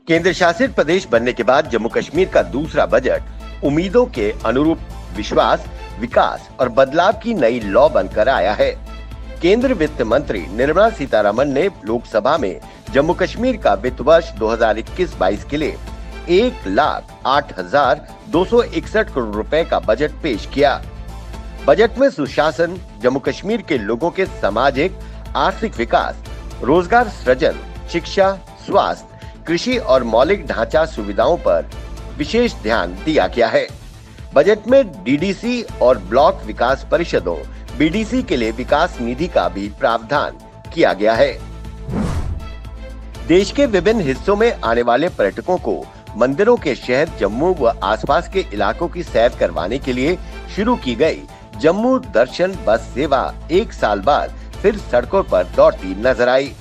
केंद्र शासित प्रदेश बनने के बाद जम्मू कश्मीर का दूसरा बजट उम्मीदों के अनुरूप विश्वास, विकास और बदलाव की नई लौ बनकर आया है। केंद्र वित्त मंत्री निर्मला सीतारमण ने लोकसभा में जम्मू कश्मीर का वित्त वर्ष 2021-22 के लिए 1,08,261 करोड़ रुपए का बजट पेश किया। बजट में सुशासन, जम्मू कश्मीर के लोगों के सामाजिक आर्थिक विकास, रोजगार सृजन, शिक्षा, स्वास्थ्य, कृषि और मौलिक ढांचा सुविधाओं पर विशेष ध्यान दिया गया है। बजट में डीडीसी और ब्लॉक विकास परिषदों बीडीसी के लिए विकास निधि का भी प्रावधान किया गया है। देश के विभिन्न हिस्सों में आने वाले पर्यटकों को मंदिरों के शहर जम्मू व आसपास के इलाकों की सैर करवाने के लिए शुरू की गई जम्मू दर्शन बस सेवा 1 साल बाद फिर सड़कों पर दौड़ती नजर आई।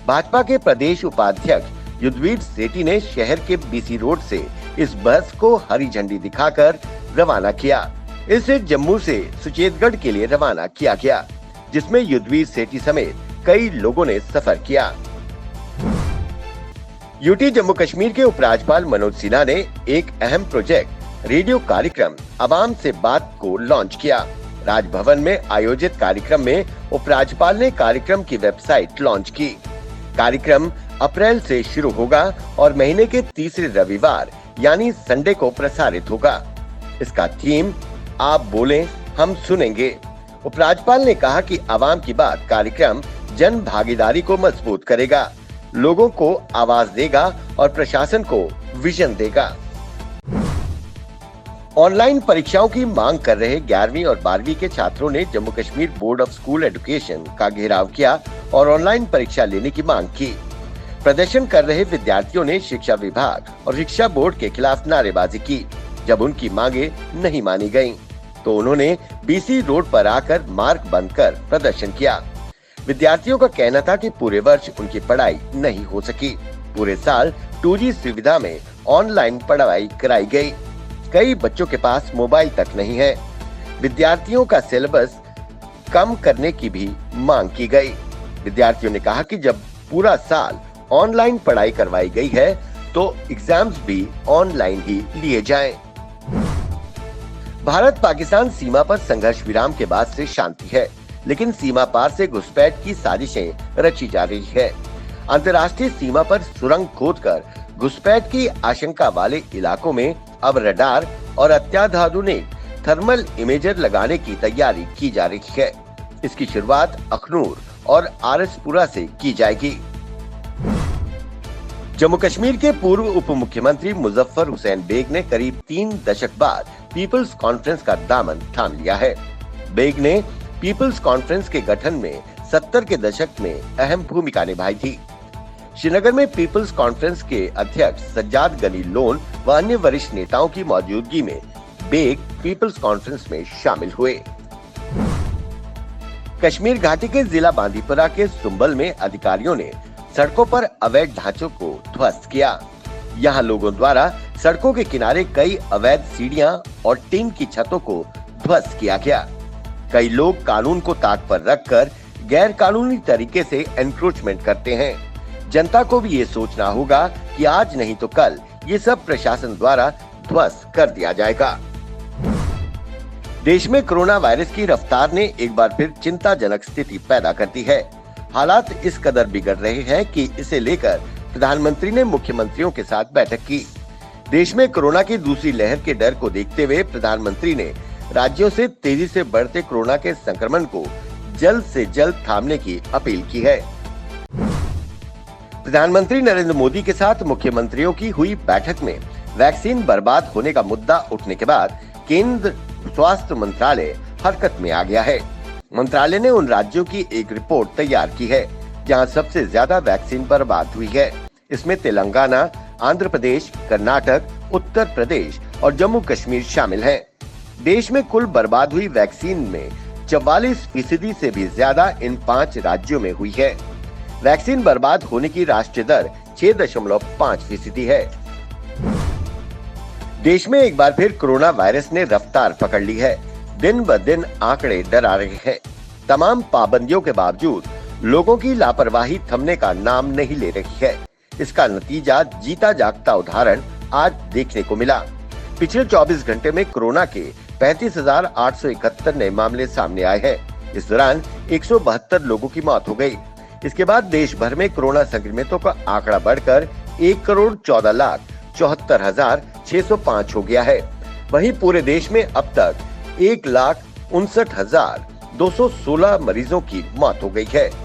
भाजपा के प्रदेश उपाध्यक्ष युद्धवीर सेठी ने शहर के बीसी रोड से इस बस को हरी झंडी दिखाकर रवाना किया। इसे जम्मू से सुचेतगढ़ के लिए रवाना किया गया, जिसमें युद्धवीर सेठी समेत कई लोगों ने सफर किया। यूटी जम्मू कश्मीर के उपराज्यपाल मनोज सिन्हा ने एक अहम प्रोजेक्ट रेडियो कार्यक्रम आवाम से बात को लॉन्च किया। राजभवन में आयोजित कार्यक्रम में उपराज्यपाल ने कार्यक्रम की वेबसाइट लॉन्च की। कार्यक्रम अप्रैल से शुरू होगा और महीने के तीसरे रविवार यानी संडे को प्रसारित होगा। इसका थीम आप बोलें हम सुनेंगे। उपराज्यपाल ने कहा कि आवाम की बात कार्यक्रम जन भागीदारी को मजबूत करेगा, लोगों को आवाज देगा और प्रशासन को विजन देगा। ऑनलाइन परीक्षाओं की मांग कर रहे 11वीं और 12वीं के छात्रों ने Jammu Kashmir board of school education का घेराव किया और ऑनलाइन परीक्षा लेने की मांग की। प्रदर्शन कर रहे विद्यार्थियों ने शिक्षा विभाग और शिक्षा बोर्ड के खिलाफ नारेबाजी की। जब उनकी मांगे नहीं मानी गयीं, तो उन्होंने बीसी रोड पर आकर मार्ग बंद कर प्रदर्शन किया। विद्यार्थियों का कहना था कि पूरे वर्ष उनकी पढ़ाई नहीं हो सकी। पूरे साल 2G सुविधा में ऑनलाइन पढ़ाई कराई गई। कई बच्चों के पास मोबाइल तक नहीं है। विद्यार्थियों का सिलेबस कम करने की भी मांग की गई। विद्यार्थियों ने कहा कि जब पूरा साल ऑनलाइन पढ़ाई करवाई गई है तो एग्जाम्स भी ऑनलाइन ही लिए जाएं। भारत पाकिस्तान सीमा पर संघर्ष विराम के बाद से शांति है, लेकिन सीमा पार से घुसपैठ की साजिशें रची जा रही है। अंतर्राष्ट्रीय सीमा पर सुरंग खोदकर घुसपैठ की आशंका वाले इलाकों में अब रडार और अत्याधुनिक थर्मल इमेजर लगाने की तैयारी की जा रही है। इसकी शुरुआत अखनूर और आरएसपुरा से की जाएगी। जम्मू कश्मीर के पूर्व उप मुख्यमंत्री मुजफ्फर हुसैन बेग ने करीब 3 दशक बाद पीपल्स कॉन्फ्रेंस का दामन थाम लिया है। बेग ने पीपल्स कॉन्फ्रेंस के गठन में 70 के दशक में अहम भूमिका निभाई थी। श्रीनगर में पीपल्स कॉन्फ्रेंस के अध्यक्ष सज्जाद गनी लोन व अन्य वरिष्ठ नेताओं की मौजूदगी में बेग पीपल्स कॉन्फ्रेंस में शामिल हुए। कश्मीर घाटी के जिला बांदीपुरा के सुंबल में अधिकारियों ने सड़कों पर अवैध ढांचों को ध्वस्त किया। यहाँ लोगों द्वारा सड़कों के किनारे कई अवैध सीढ़ियां और टीन की छतों को ध्वस्त किया गया। कई लोग कानून को ताक पर रखकर गैर कानूनी तरीके से एनक्रोचमेंट करते हैं। जनता को भी ये सोचना होगा कि आज नहीं तो कल ये सब प्रशासन द्वारा ध्वस्त कर दिया जाएगा। देश में कोरोना वायरस की रफ्तार ने एक बार फिर चिंताजनक स्थिति पैदा कर दी है। हालात इस कदर बिगड़ रहे हैं कि इसे लेकर प्रधानमंत्री ने मुख्यमंत्रियों के साथ बैठक की। देश में कोरोना की दूसरी लहर के डर को देखते हुए प्रधानमंत्री ने राज्यों से तेजी से बढ़ते कोरोना के संक्रमण को जल्द से जल्द थामने की अपील की है। प्रधानमंत्री नरेंद्र मोदी के साथ मुख्यमंत्रियों की हुई बैठक में वैक्सीन बर्बाद होने का मुद्दा उठने के बाद केंद्र स्वास्थ्य मंत्रालय हरकत में आ गया है। मंत्रालय ने उन राज्यों की एक रिपोर्ट तैयार की है जहां सबसे ज्यादा वैक्सीन बर्बाद हुई है। इसमें तेलंगाना, आंध्र प्रदेश, कर्नाटक, उत्तर प्रदेश और जम्मू कश्मीर शामिल हैं। देश में कुल बर्बाद हुई वैक्सीन में 44% से भी ज्यादा इन 5 राज्यों में हुई है। वैक्सीन बर्बाद होने की राष्ट्रीय दर 6.5% है। देश में एक बार फिर कोरोना वायरस ने रफ्तार पकड़ ली है। दिन ब दिन आंकड़े डरा रहे हैं। तमाम पाबंदियों के बावजूद लोगों की लापरवाही थमने का नाम नहीं ले रही है। इसका नतीजा जीता जागता उदाहरण आज देखने को मिला। पिछले 24 घंटे में कोरोना के 35,871 नए मामले सामने आए हैं। इस दौरान 172 लोगों की मौत हो गई। इसके बाद देश भर में कोरोना संक्रमितों का आंकड़ा बढ़कर 1,14,74,605 हो गया है। वहीं पूरे देश में अब तक 1,59,216 मरीजों की मौत हो गई है।